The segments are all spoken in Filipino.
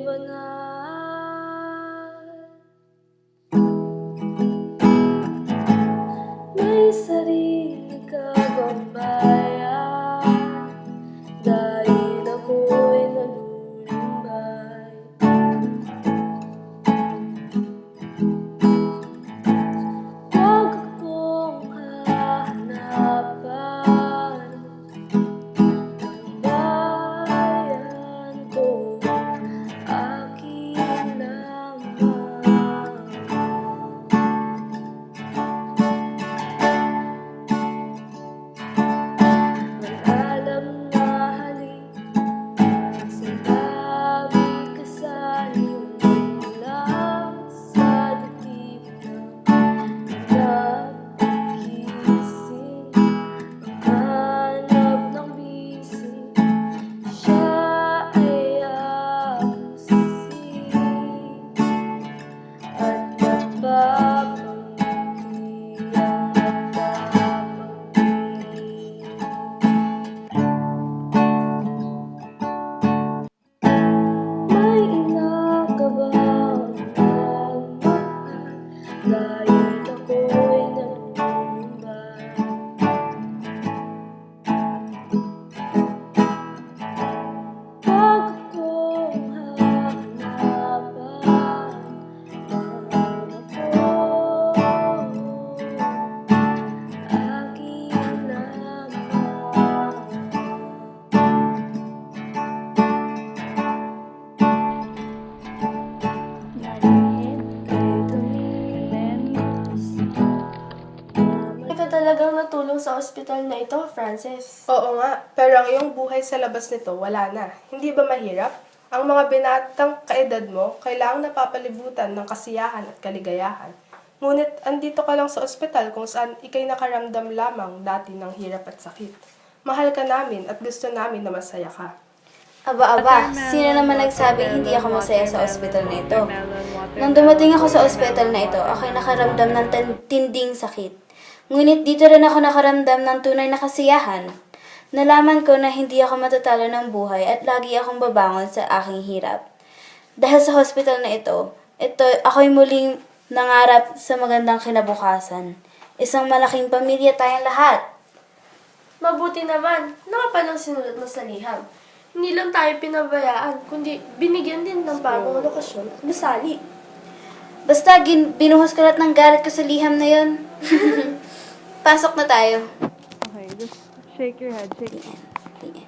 May sarili ka bang bayan? Dahil ako'y nalulumbay. Huwag akong hahanapan ng bayan ko, akin lamang. Alam na halik sa labi kasali mula sa dibdib ng nagising. Hanap ng bisig, siya ay abusin at napapangiti ang napapangiti. May ina ka bang nagmahal? Dahil ako'y nalulumbay. Huwag akong hahanapan, mahal ako, akin lamang. Ikaw talagang natulong sa ospital na ito, Frances. Oo nga, pero ang iyong buhay sa labas nito, wala na. Hindi ba mahirap? Ang mga binatang kaedad mo, kailangang napapalibutan ng kasiyahan at kaligayahan. Ngunit, andito ka lang sa ospital kung saan ikay nakaramdam lamang dati ng hirap at sakit. Mahal ka namin at gusto namin na masaya ka. Aba, sino naman nagsabing hindi ako masaya sa ospital na ito? Nang dumating ako sa ospital na ito, ako'y nakaramdam ng tinding sakit. Ngunit dito rin ako nakaramdam ng tunay na kasiyahan. Nalaman ko na hindi ako matatalo ng buhay at lagi akong babangon sa aking hirap. Dahil sa hospital na ito, ako'y muling nangarap sa magandang kinabukasan. Isang malaking pamilya tayong lahat. Mabuti naman, nakapalang sinulat mo sa liham. Hindi lang tayo pinabayaan, kundi binigyan din ng bagong lokasyon at gusali. Basta binuhos ko lahat ng galit ko sa liham na yon. Pasok na tayo. Okay, just shake your head. Shake.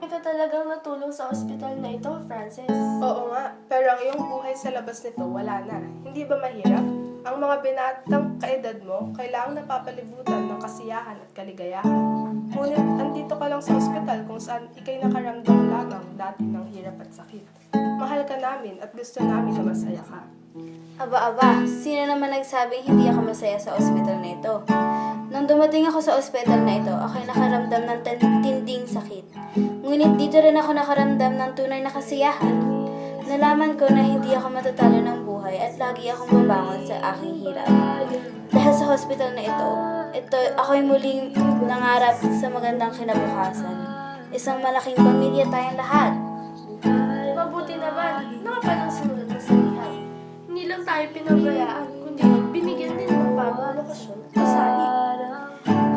Ikaw talagang natulong sa ospital na ito, Frances. Oo nga, pero ang iyong buhay sa labas nito, wala na. Hindi ba mahirap? Ang mga binatang kaedad mo, kailangang napapalibutan ng kasiyahan at kaligayahan. Ngunit, andito ka lang sa ospital kung saan ikay nakaramdam lamang dati ng hirap at sakit. Mahal ka namin at gusto namin na masaya ka. Aba, sino naman nagsabing hindi ako masaya sa ospital na ito? Nang dumating ako sa ospital na ito, ako'y nakaramdam ng tinding sakit. Ngunit dito rin ako nakaramdam ng tunay na kasiyahan. Nalaman ko na hindi ako matatalo ng buhay at lagi akong babangon sa aking hirap. Dahil sa hospital na ito, ako'y muling nangarap sa magandang kinabukasan. Isang malaking pamilya tayong lahat. Mabuti naman, nakapalang sinulat mo sa liham. Hindi lang tayo pinabayaan, kundi binigyan din ng bagong lokasyon at gusali.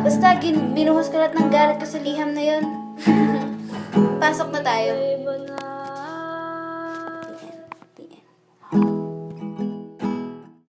Basta binuhos ko lahat ng galit ko sa liham na yon. Pasok na tayo.